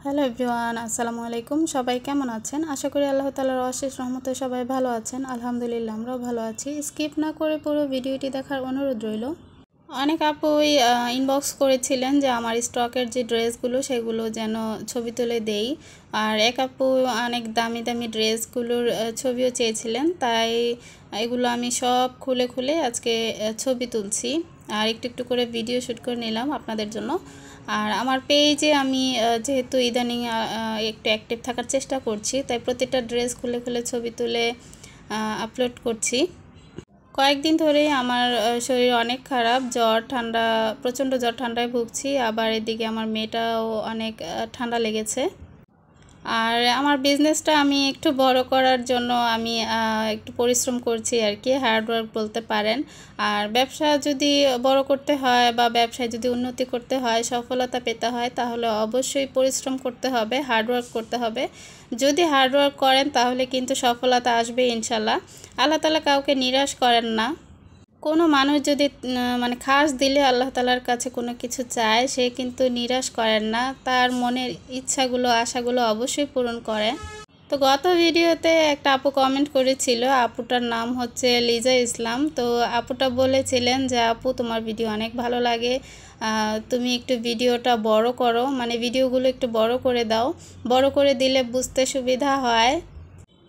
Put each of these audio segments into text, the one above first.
Hello everyone, আসসালামু আলাইকুম। সবাই কেমন আছেন? আশা করি আল্লাহ তাআলার অশেষ রহমতে সবাই ভালো আছেন। আলহামদুলিল্লাহ, আমরাও ভালো আছি। স্কিপ না করে পুরো ভিডিওটি দেখার অনুরোধ রইল। অনেক আপুই ইনবক্স করেছিলেন যে আমার স্টকের যে ড্রেসগুলো সেগুলো যেন ছবি তুলে দেই। আর এক আপু অনেক দামি দামি ড্রেসগুলোর ছবিও চেয়েছিলেন, তাই এগুলো আমি সব খুলে খুলে আজকে ছবি তুলছি আর একটু একটু করে ভিডিও শ্যুট করে নিলাম আপনাদের জন্য। আর আমার পেজে আমি যেহেতু ইদানিং একটু অ্যাক্টিভ থাকার চেষ্টা করছি, তাই প্রতিটা ড্রেস খুলে খুলে ছবি তুলে আপলোড করছি। কয়েকদিন ধরেই আমার শরীর অনেক খারাপ, জ্বর ঠান্ডা, প্রচণ্ড জ্বর ঠান্ডায় ভুগছি। আবার এদিকে আমার মেয়েটাও অনেক ঠান্ডা লেগেছে। আর আমার বিজনেসটা আমি একটু বড় করার জন্য আমি একটু পরিশ্রম করছি আর কি, হার্ডওয়ার্ক বলতে পারেন। আর ব্যবসা যদি বড় করতে হয় বা ব্যবসায় যদি উন্নতি করতে হয়, সফলতা পেতে হয়, তাহলে অবশ্যই পরিশ্রম করতে হবে, হার্ডওয়ার্ক করতে হবে। যদি হার্ডওয়ার্ক করেন তাহলে কিন্তু সফলতা আসবে ইনশাল্লাহ। আল্লাহ তাআলা কাউকে নিরাশ করেন না। কোনো মানুষ যদি মানে খাস দিলে আল্লাহ তাআলার কাছে কোনো কিছু চায়, সে কিন্তু নিরাশ করেন না, তার মনের ইচ্ছাগুলো আশাগুলো অবশ্যই পূরণ করে। তো গত ভিডিওতে একটা আপু কমেন্ট করেছিল, আপুটার নাম হচ্ছে লিজা ইসলাম। তো আপুটা বলেছিলেন যে আপু, তোমার ভিডিও অনেক ভালো লাগে, তুমি একটু ভিডিওটা বড় করো, মানে ভিডিওগুলো একটু বড় করে দাও, বড় করে দিলে বুঝতে সুবিধা হয়।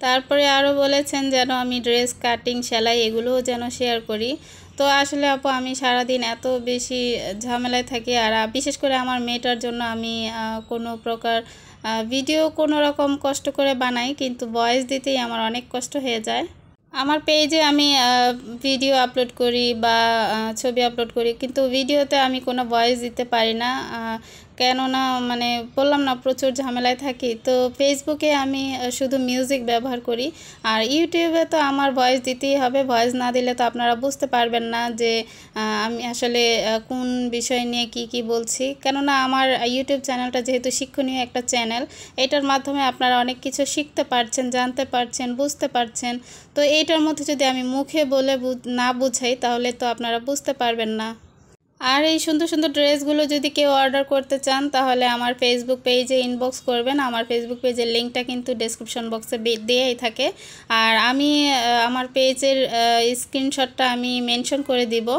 তারপরে আরও বলেছেন যেন আমি ড্রেস কাটিং, সেলাই এগুলোও যেন শেয়ার করি। তো আসলে আপু, আমি সারাদিন এত বেশি ঝামেলায় থাকি, আর বিশেষ করে আমার মেয়েটার জন্য আমি কোনো প্রকার ভিডিও কোনো রকম কষ্ট করে বানাই, কিন্তু ভয়েস দিতেই আমার অনেক কষ্ট হয়ে যায়। আমার পেজে আমি ভিডিও আপলোড করি বা ছবি আপলোড করি, কিন্তু ভিডিওতে আমি কোনো ভয়েস দিতে পারি না, কেননা মানে বললাম না, প্রচুর ঝামেলায় থাকি। তো ফেসবুকে আমি শুধু মিউজিক ব্যবহার করি। আর ইউটিউবে তো আমার ভয়েস দিতেই হবে, ভয়েস না দিলে তো আপনারা বুঝতে পারবেন না যে আমি আসলে কোন বিষয় নিয়ে কি বলছি। কেননা আমার ইউটিউব চ্যানেলটা যেহেতু শিক্ষণীয় একটা চ্যানেল, এটার মাধ্যমে আপনারা অনেক কিছু শিখতে পারছেন, জানতে পারছেন, বুঝতে পারছেন। তো এইটার মধ্যে যদি আমি মুখে বলে না বুঝাই, তাহলে তো আপনারা বুঝতে পারবেন না। আর এই সুন্দর সুন্দর ড্রেসগুলো যদি কেউ অর্ডার করতে চান, তাহলে আমার ফেসবুক পেজে ইনবক্স করবেন। আমার ফেসবুক পেজের লিঙ্কটা কিন্তু ডেসক্রিপশন বক্সে দেয়াই থাকে। আর আমি আমার পেজের স্ক্রিনশটটা আমি মেনশন করে দিব,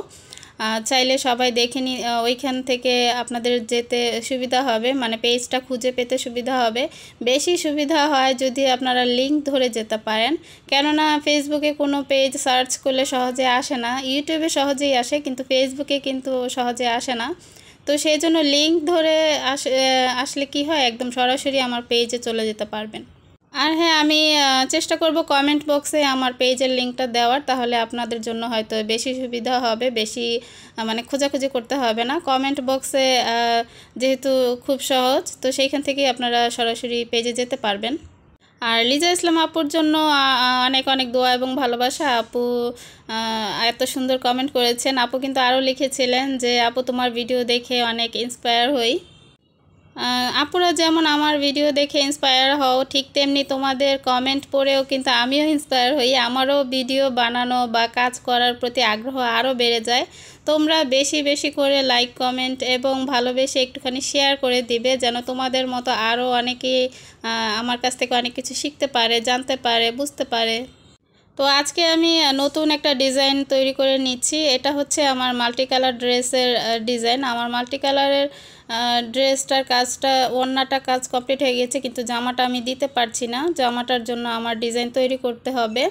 চাইলে সবাই দেখে ওইখান থেকে আপনাদের যেতে সুবিধা হবে, মানে পেজটা খুঁজে পেতে সুবিধা হবে। বেশি সুবিধা হয় যদি আপনারা লিঙ্ক ধরে যেতে পারেন, কেননা ফেসবুকে কোনো পেজ সার্চ করলে সহজে আসে না। ইউটিউবে সহজেই আসে, কিন্তু ফেসবুকে কিন্তু সহজে আসে না। তো সেই জন্য লিঙ্ক ধরে আসলে কি হয়, একদম সরাসরি আমার পেজে চলে যেতে পারবেন। আর হ্যাঁ, আমি চেষ্টা করব কমেন্ট বক্সে আমার পেজের লিঙ্কটা দেওয়ার, তাহলে আপনাদের জন্য হয়তো বেশি সুবিধা হবে, বেশি মানে খোঁজাখুঁজি করতে হবে না। কমেন্ট বক্সে যেহেতু খুব সহজ, তো সেইখান থেকেই আপনারা সরাসরি পেজে যেতে পারবেন। আর লিজা ইসলাম আপুর জন্য অনেক অনেক দোয়া এবং ভালোবাসা। আপু এত সুন্দর কমেন্ট করেছেন। আপু কিন্তু আরও লিখেছিলেন যে আপু, তোমার ভিডিও দেখে অনেক ইন্সপায়ার হই। আপুরা যেমন আমার ভিডিও দেখে ইন্সপায়ার হও, ঠিক তেমনি তোমাদের কমেন্ট পড়েও কিন্তু আমিও ইন্সপায়ার হই। আমারও ভিডিও বানানো বা কাজ করার প্রতি আগ্রহ আরও বেড়ে যায়। তোমরা বেশি বেশি করে লাইক, কমেন্ট এবং ভালোবেসে একটুখানি শেয়ার করে দিবে, যেন তোমাদের মতো আরও অনেকেই আমার কাছ থেকে অনেক কিছু শিখতে পারে, জানতে পারে, বুঝতে পারে। তো আজকে আমি নতুন একটা ডিজাইন তৈরি করে নিচ্ছি। এটা হচ্ছে আমার মাল্টি কালার ড্রেসের ডিজাইন। আমার মাল্টি কালারের ড্রেসটার কাজটা, ওড়নাটা কাজ কমপ্লিট হয়ে গেছে, কিন্তু জামাটা আমি দিতে পারছি না। জামাটার জন্য আমার ডিজাইন তৈরি করতে হবে।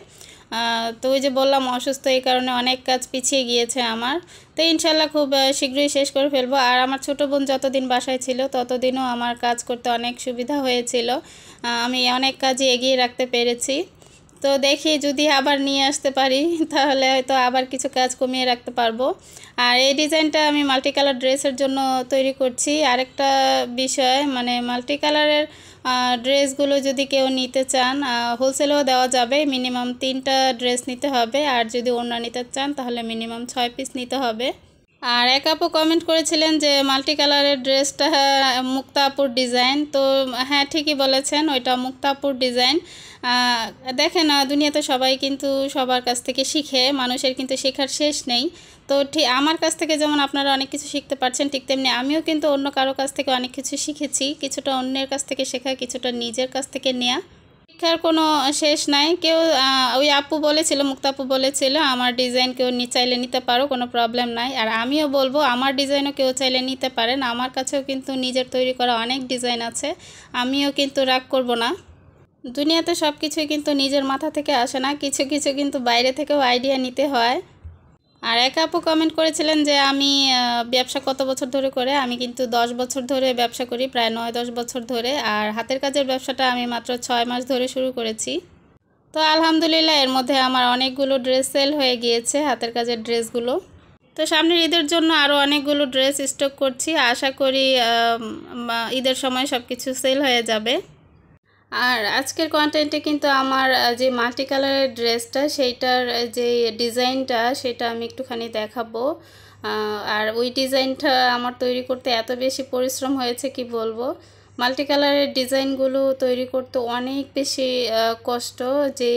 তো ওই যে বললাম অসুস্থ, এই কারণে অনেক কাজ পিছিয়ে গিয়েছে আমার। তো ইনশাল্লাহ খুব শীঘ্রই শেষ করে ফেলবো। আর আমার ছোটো বোন যতদিন বাসায় ছিল ততদিনও আমার কাজ করতে অনেক সুবিধা হয়েছিল, আমি অনেক কাজই এগিয়ে রাখতে পেরেছি। তো দেখি যদি আবার নিয়ে আসতে পারি, তাহলে হয়তো আবার কিছু কাজ কমিয়ে রাখতে পারবো। আর এই ডিজাইনটা আমি মাল্টি কালার ড্রেসের জন্য তৈরি করছি। আরেকটা বিষয়, মানে মাল্টি কালারের ড্রেসগুলো যদি কেউ নিতে চান, হোলসেলেও দেওয়া যাবে। মিনিমাম 3টা ড্রেস নিতে হবে, আর যদি ওড়না নিতে চান তাহলে মিনিমাম 6 পিস নিতে হবে। আর এক আপু কমেন্ট করেছিলেন যে মাল্টি কালারের ড্রেসটা মুক্তা আপুর ডিজাইন। তো হ্যাঁ, ঠিকই বলেছেন, ওইটা মুক্তা আপুর ডিজাইন। দেখেন, দুনিয়াতে সবাই কিন্তু সবার কাছ থেকে শিখে, মানুষের কিন্তু শেখার শেষ নেই। তো ঠিক আমার কাছ থেকে যেমন আপনারা অনেক কিছু শিখতে পারছেন, ঠিক তেমনি আমিও কিন্তু অন্য কারো কাছ থেকে অনেক কিছু শিখেছি। কিছুটা অন্যের কাছ থেকে শেখা, কিছুটা নিজের কাছ থেকে নেওয়া। শিক্ষার কোনো শেষ নাই। কেউ ওই আপু বলেছিল, মুক্তা আপু বলেছিল আমার ডিজাইন কেউ চাইলে নিতে পারো, কোনো প্রবলেম নাই। আর আমিও বলবো আমার ডিজাইনও কেউ চাইলে নিতে পারেন। আমার কাছেও কিন্তু নিজের তৈরি করা অনেক ডিজাইন আছে, আমিও কিন্তু রাগ করব না। দুনিয়াতে সব কিছুই কিন্তু নিজের মাথা থেকে আসে না, কিছু কিছু কিন্তু বাইরে থেকেও আইডিয়া নিতে হয়। আর এক আপু কমেন্ট করেছিলেন যে আমি ব্যবসা কত বছর ধরে করে। আমি কিন্তু 10 বছর ধরে ব্যবসা করি, প্রায় 9-10 বছর ধরে। আর হাতের কাজের ব্যবসাটা আমি মাত্র 6 মাস ধরে শুরু করেছি। তো আলহামদুলিল্লাহ এর মধ্যে আমার অনেকগুলো ড্রেস সেল হয়ে গিয়েছে, হাতের কাজের ড্রেসগুলো। তো সামনের ঈদের জন্য আরও অনেকগুলো ড্রেস স্টক করছি, আশা করি ঈদের সময় সব কিছু সেল হয়ে যাবে। আর আজকের কন্টেন্টে কিন্তু আমার যে মাল্টি কালারের ড্রেসটা, সেইটার যে ডিজাইনটা সেটা আমি একটুখানি দেখাবো। আর ওই ডিজাইনটা আমার তৈরি করতে এত বেশি পরিশ্রম হয়েছে কি বলবো। মাল্টি কালারের ডিজাইনগুলো তৈরি করতে অনেক বেশি কষ্ট, যে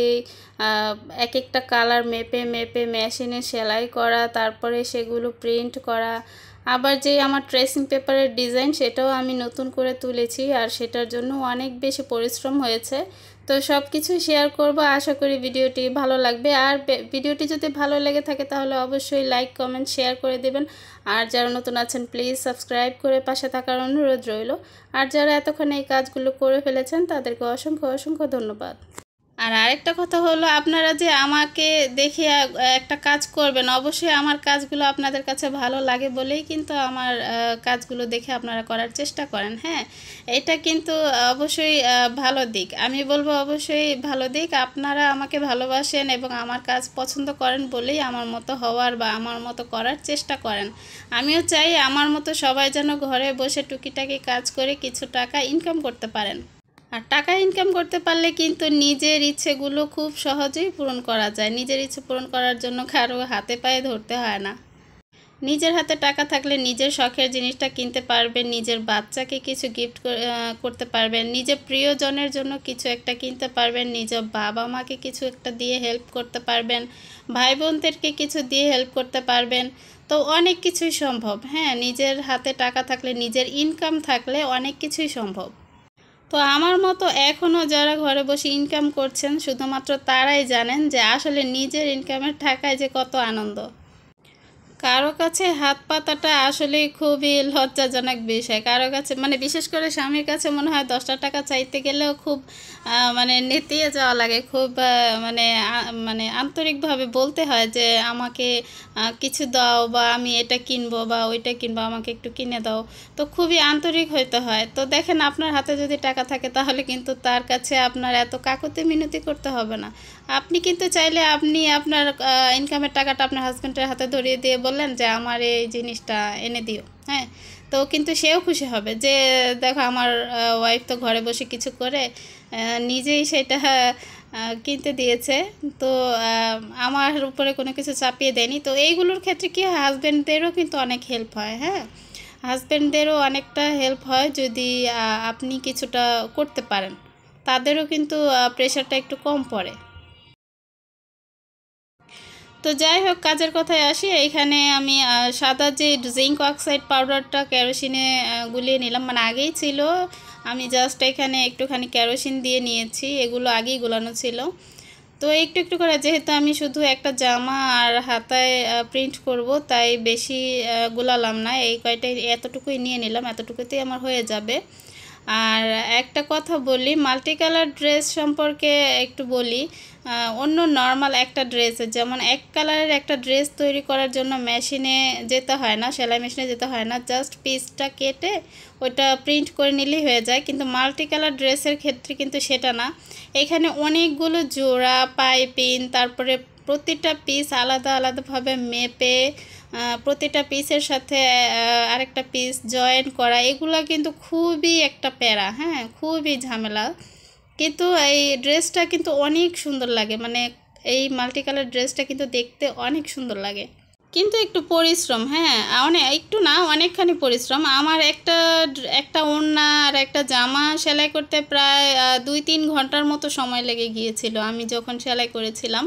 এক একটা কালার মেপে মেপে মেশিনে সেলাই করা, তারপরে সেগুলো প্রিন্ট করা। আবার যে আমার ট্রেসিং পেপারের ডিজাইন সেটাও আমি নতুন করে তুলেছি, আর সেটার জন্য অনেক বেশি পরিশ্রম হয়েছে। তো সব কিছু শেয়ার করব, আশা করি ভিডিওটি ভালো লাগবে। আর ভিডিওটি যদি ভালো লেগে থাকে তাহলে অবশ্যই লাইক কমেন্ট শেয়ার করে দেবেন। আর যারা নতুন আছেন প্লিজ সাবস্ক্রাইব করে পাশে থাকার অনুরোধ রইল। আর যারা এতক্ষণ এই কাজগুলো করে ফেলেছেন তাদেরকে অসংখ্য অসংখ্য ধন্যবাদ। আর আরেকটা কথা হলো, আপনারা যে আমাকে দেখে একটা কাজ করবেন, অবশ্যই আমার কাজগুলো আপনাদের কাছে ভালো লাগে বলেই কিন্তু আমার কাজগুলো দেখে আপনারা করার চেষ্টা করেন। হ্যাঁ, এটা কিন্তু অবশ্যই ভালো দিক, আমি বলবো অবশ্যই ভালো দিক। আপনারা আমাকে ভালোবাসেন এবং আমার কাজ পছন্দ করেন বলেই আমার মতো হওয়ার বা আমার মতো করার চেষ্টা করেন। আমিও চাই আমার মতো সবাই যেন ঘরে বসে টুকিটাকি কাজ করে কিছু টাকা ইনকাম করতে পারেন। আর টাকা ইনকাম করতে পারলে কিন্তু নিজের ইচ্ছেগুলো খুব সহজেই পূরণ করা যায়। নিজের ইচ্ছে পূরণ করার জন্য কারো হাতে পায়ে ধরতে হয় না। নিজের হাতে টাকা থাকলে নিজের শখের জিনিসটা কিনতে পারবেন, নিজের বাচ্চাকে কিছু গিফট করতে পারবেন, নিজের প্রিয়জনের জন্য কিছু একটা কিনতে পারবেন, নিজের বাবা মাকে কিছু একটা দিয়ে হেল্প করতে পারবেন, ভাই বোনদেরকে কিছু দিয়ে হেল্প করতে পারবেন। তো অনেক কিছুই সম্ভব। হ্যাঁ, নিজের হাতে টাকা থাকলে, নিজের ইনকাম থাকলে অনেক কিছুই সম্ভব। তো আমার মতো এখনও যারা ঘরে বসে ইনকাম করছেন শুধুমাত্র তারাই জানেন যে আসলে নিজের ইনকামের টাকায় যে কত আনন্দ। কারো কাছে হাত পাতাটা আসলে খুবই লজ্জাজনক বিষয়। কারো কাছে মানে বিশেষ করে স্বামীর কাছে মনে হয় 10টা টাকা চাইতে গেলেও খুব মানে নেতিয়ে যাওয়া লাগে, খুব মানে আন্তরিকভাবে বলতে হয় যে আমাকে কিছু দাও, বা আমি এটা কিনবো বা ওইটা কিনবো, আমাকে একটু কিনে দাও। তো খুবই আন্তরিক হইতে হয়। তো দেখেন আপনার হাতে যদি টাকা থাকে তাহলে কিন্তু তার কাছে আপনার এত কাকুতি মিনতি করতে হবে না। আপনি কিন্তু চাইলে আপনি আপনার ইনকামের টাকাটা আপনার হাজব্যান্ডের হাতে ধরিয়ে দিয়ে বললেন যে আমার এই জিনিসটা এনে দিও। হ্যাঁ, তো কিন্তু সেও খুশি হবে যে দেখো আমার ওয়াইফ তো ঘরে বসে কিছু করে নিজেই সেটা কিনতে দিয়েছে, তো আমার উপরে কোনো কিছু চাপিয়ে দেয়নি। তো এইগুলোর ক্ষেত্রে কি হয়, হাজব্যান্ডদেরও কিন্তু অনেক হেল্প হয়। হ্যাঁ, হাজব্যান্ডদেরও অনেকটা হেল্প হয় যদি আপনি কিছুটা করতে পারেন, তাদেরও কিন্তু প্রেশারটা একটু কম পড়ে। তো যাই হোক, কাজের কথায় আসি। এইখানে আমি সাদা যে জিঙ্ক অক্সাইড পাউডারটা কেরোসিনে গুলিয়ে নিলাম, মানে আগেই ছিল, আমি জাস্ট এখানে একটুখানি কেরোসিন দিয়ে নিয়েছি, এগুলো আগেই গুলানো ছিল। তো একটু একটু করে, যেহেতু আমি শুধু একটা জামা আর হাতায় প্রিন্ট করব, তাই বেশি গুলালাম না, এই কয়টাই এতটুকুই নিয়ে নিলাম, এতটুকুতেই আমার হয়ে যাবে। আর একটা কথা বলি, মাল্টি কালার ড্রেস সম্পর্কে একটু বলি। অন্য নর্মাল একটা ড্রেসের যেমন এক কালারের একটা ড্রেস তৈরি করার জন্য মেশিনে যেতে হয় না, সেলাই মেশিনে যেতে হয় না, জাস্ট পিসটা কেটে ওইটা প্রিন্ট করে নিলেই হয়ে যায়। কিন্তু মাল্টি কালার ড্রেসের ক্ষেত্রে কিন্তু সেটা না। এখানে অনেকগুলো জোড়া, পাইপিং, তারপরে প্রতিটা পিস আলাদা আলাদাভাবে মেপে প্রতিটা পিসের সাথে আরেকটা পিস জয়েন করা, এগুলো কিন্তু খুবই একটা প্যারা। হ্যাঁ, খুবই ঝামেলা। কিন্তু এই ড্রেসটা কিন্তু অনেক সুন্দর লাগে, মানে এই মাল্টি কালার ড্রেসটা কিন্তু দেখতে অনেক সুন্দর লাগে, কিন্তু একটু পরিশ্রম। হ্যাঁ, একটু না, অনেকখানি পরিশ্রম। আমার একটা ওড়না আর একটা জামা সেলাই করতে প্রায় 2-3 ঘন্টার মতো সময় লেগে গিয়েছিল আমি যখন সেলাই করেছিলাম।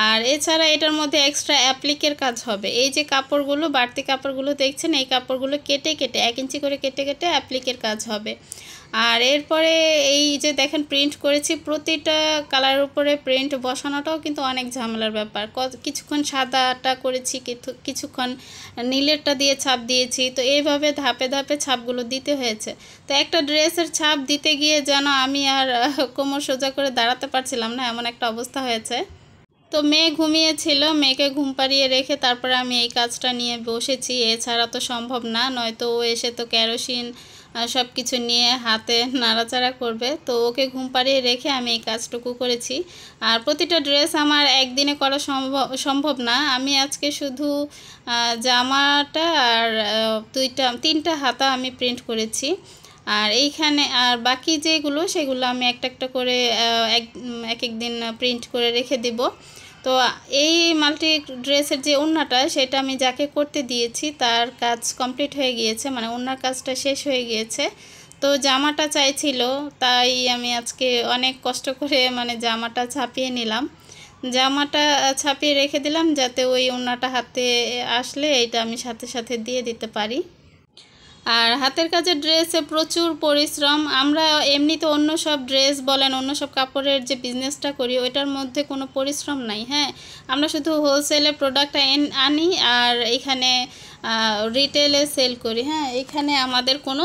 আর এছাড়া এটার মধ্যে এক্সট্রা অ্যাপ্লিকের কাজ হবে। এই যে কাপড়গুলো, বাড়তি কাপড়গুলো দেখছেন, এই কাপড়গুলো কেটে কেটে 1 ইঞ্চি করে কেটে কেটে অ্যাপ্লিকের কাজ হবে। আর এরপরে এই যে দেখেন প্রিন্ট করেছি, প্রতিটা কালারের উপরে প্রিন্ট বসানোটাও কিন্তু অনেক ঝামেলার ব্যাপার। কিছুক্ষণ সাদাটা করেছি, কিছুক্ষণ নীলেরটা দিয়ে ছাপ দিয়েছি। তো এইভাবে ধাপে ধাপে ছাপগুলো দিতে হয়েছে। তো একটা ড্রেসের ছাপ দিতে গিয়ে যেন আমি আর কোমর সোজা করে দাঁড়াতে পারছিলাম না, এমন একটা অবস্থা হয়েছে। তো মেয়ে ঘুমিয়েছিল, মেয়েকে ঘুম পাড়িয়ে রেখে তারপরে আমি এই কাজটা নিয়ে বসেছি। এছাড়া তো সম্ভব না, নয়তো ও এসে তো কেরোসিন সব কিছু নিয়ে হাতে নাড়াচাড়া করবে। তো ওকে ঘুম পাড়িয়ে রেখে আমি এই কাজটুকু করেছি। আর প্রতিটা ড্রেস আমার একদিনে করা সম্ভব না। আমি আজকে শুধু জামাটা আর তিনটা হাতা আমি প্রিন্ট করেছি। আর এইখানে আর বাকি যেগুলো সেগুলো আমি একটা একটা করে এক এক দিন প্রিন্ট করে রেখে দিব। তো এই মাল্টি ড্রেসের যে ওড়নাটা, সেটা আমি যাকে করতে দিয়েছি তার কাজ কমপ্লিট হয়ে গিয়েছে, মানে ওড়নার কাজটা শেষ হয়ে গিয়েছে। তো জামাটা চাইছিল, তাই আমি আজকে অনেক কষ্ট করে মানে জামাটা ছাপিয়ে নিলাম। জামাটা ছাপিয়ে রেখে দিলাম যাতে ওই ওড়নাটা হাতে আসলে এইটা আমি সাথে সাথে দিয়ে দিতে পারি। আর হাতের কাজের ড্রেসে প্রচুর পরিশ্রম। আমরা এমনিতে অন্য সব ড্রেস বলেন, অন্য সব কাপড়ের যে বিজনেসটা করি ওইটার মধ্যে কোনো পরিশ্রম নাই। হ্যাঁ, আমরা শুধু হোলসেলে প্রোডাক্ট আনি আর এখানে রিটেলে সেল করি। হ্যাঁ, এখানে আমাদের কোনো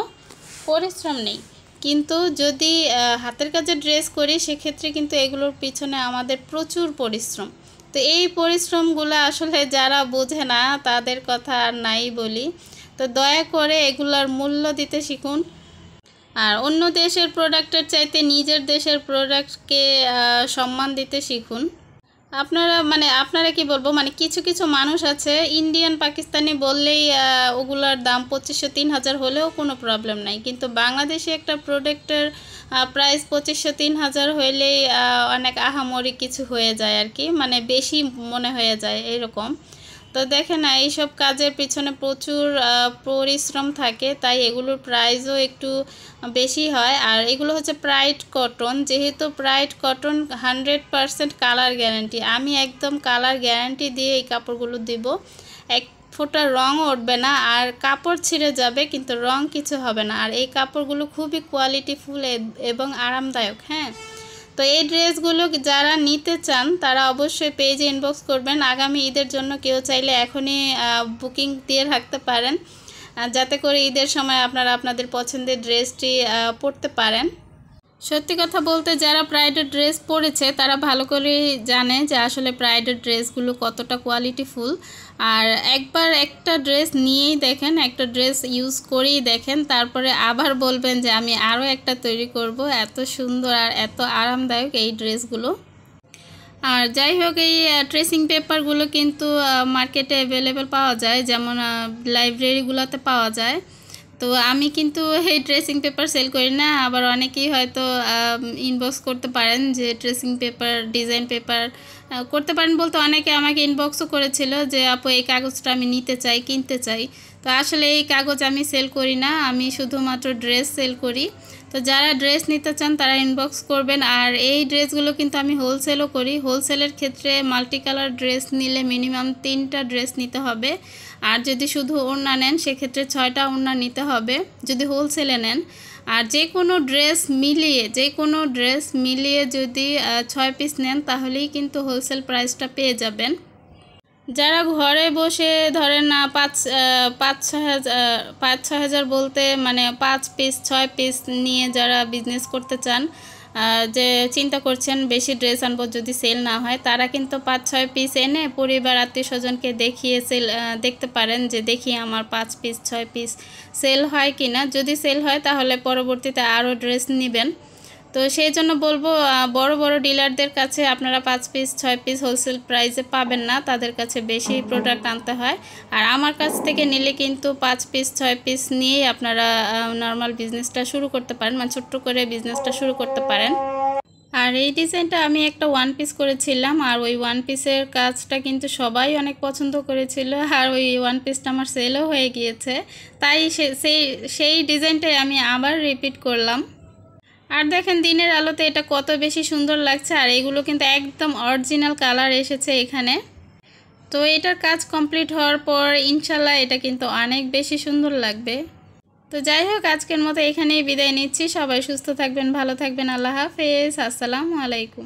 পরিশ্রম নেই। কিন্তু যদি হাতের কাজের ড্রেস করি সেক্ষেত্রে কিন্তু এগুলোর পিছনে আমাদের প্রচুর পরিশ্রম। তো এই পরিশ্রমগুলো আসলে যারা বোঝে না তাদের কথা আর নাই বলি। তো দয়া করে এগুলার মূল্য দিতে শিখুন। আর অন্য দেশের প্রোডাক্টের চাইতে নিজের দেশের প্রোডাক্টকে সম্মান দিতে শিখুন। আপনারা কি বলবো, মানে কিছু কিছু মানুষ আছে ইন্ডিয়ান পাকিস্তানি বললেই ওগুলার দাম 2500-3000 হলেও কোনো প্রবলেম নাই, কিন্তু বাংলাদেশে একটা প্রোডাক্টের প্রাইস 2500-3000 হইলেই অনেক আহামরি কিছু হয়ে যায় আর কি, মানে বেশি মনে হয়ে যায় এরকম। তো দেখেন না, এইসব কাজের পিছনে প্রচুর পরিশ্রম থাকে, তাই এগুলোর প্রাইসও একটু বেশি হয়। আর এগুলো হচ্ছে প্রাইড কটন, যেহেতু প্রাইড কটন 100% কালার গ্যারান্টি। আমি একদম কালার গ্যারান্টি দিয়ে এই কাপড়গুলো দিব। এক ফোঁটা রঙও উঠবে না, আর কাপড় ছিঁড়ে যাবে কিন্তু রং কিছু হবে না। আর এই কাপড়গুলো খুবই কোয়ালিটিফুল এবং আরামদায়ক। হ্যাঁ, তো এই ড্রেসগুলো যারা নিতে চান তারা অবশ্যই পেজে ইনবক্স করবেন। আগামী ঈদের জন্য কেউ চাইলে এখনই বুকিং দিয়ে রাখতে পারেন, যাতে করে ঈদের সময় আপনারা আপনাদের পছন্দের ড্রেসটি পরতে পারেন। সত্যি কথা বলতে যারা প্রাইডের ড্রেস পরেছে তারা ভালো করে জানে যে আসলে প্রাইডের ড্রেসগুলো কতটা কোয়ালিটিফুল। আর একবার একটা ড্রেস নিয়েই দেখেন, একটা ড্রেস ইউজ করেই দেখেন, তারপরে আবার বলবেন যে আমি আরও একটা তৈরি করব। এত সুন্দর আর এত আরামদায়ক এই ড্রেসগুলো। আর যাই হোক, এই ট্রেসিং পেপারগুলো কিন্তু মার্কেটে অ্যাভেলেবেল পাওয়া যায়, যেমন লাইব্রেরিগুলোতে পাওয়া যায়। তো আমি কিন্তু এই ট্রেসিং পেপার সেল করি না। আবার অনেকেই হয়তো ইনবক্স করতে পারেন যে ট্রেসিং পেপার, ডিজাইন পেপার করতে পারেন বলতে অনেকে আমাকে ইনবক্সও করেছিল যে আপু এই কাগজটা আমি নিতে চাই, কিনতে চাই। তো আসলে এই কাগজ আমি সেল করি না, আমি শুধুমাত্র ড্রেস সেল করি। তো যারা ড্রেস নিতে চান তারা ইনবক্স করবেন। আর এই ড্রেসগুলো কিন্তু আমি হোলসেলও করি। হোলসেলের ক্ষেত্রে মাল্টি কালার ড্রেস নিলে মিনিমাম 3টা ড্রেস নিতে হবে। আর যদি শুধু ওড়না নেন সেক্ষেত্রে 6টা ওড়না নিতে হবে যদি হোলসেলে নেন। আর যে কোনো ড্রেস মিলিয়ে যদি 6 পিস নেন তাহলেই কিন্তু হোলসেল প্রাইসটা পেয়ে যাবেন। যারা ঘরে বসে ধরেন না 5-6 হাজার বলতে মানে 5 পিস 6 পিস নিয়ে যারা বিজনেস করতে চান, যে চিন্তা করছেন বেশি ড্রেস আনবো যদি সেল না হয়, তারা কিন্তু 5-6 পিস এনে পরিবার আত্মীয় স্বজনকে দেখিয়ে দেখতে পারেন যে দেখি আমার 5 পিস 6 পিস সেল হয় কি না। যদি সেল হয় তাহলে পরবর্তীতে আরও ড্রেস নেবেন। তো সেই জন্য বলবো বড় বড় ডিলারদের কাছে আপনারা 5 পিস 6 পিস হোলসেল প্রাইসে পাবেন না, তাদের কাছে বেশি প্রোডাক্ট আনতে হয়। আর আমার কাছ থেকে নিলে কিন্তু 5 পিস 6 পিস নিয়েই আপনারা নর্মাল বিজনেসটা শুরু করতে পারেন, মানে ছোট্ট করে বিজনেসটা শুরু করতে পারেন। আর এই ডিজাইনটা আমি একটা 1 পিস করেছিলাম, আর ওই 1 পিসের কাজটা কিন্তু সবাই অনেক পছন্দ করেছিল। আর ওই 1 পিসটা আমার সেলও হয়ে গিয়েছে, তাই সেই ডিজাইনটাই আমি আবার রিপিট করলাম। আর দেখেন দিনের আলোতে এটা কত বেশি সুন্দর লাগছে। আর এগুলো কিন্তু একদম অরিজিনাল কালার এসেছে এখানে। তো এটার কাজ কমপ্লিট হওয়ার পর ইনশাল্লাহ এটা কিন্তু অনেক বেশি সুন্দর লাগবে। তো যাই হোক, আজকের মতো এখানেই বিদায় নিচ্ছি। সবাই সুস্থ থাকবেন, ভালো থাকবেন। আল্লাহ হাফেজ, আসসালামু আলাইকুম।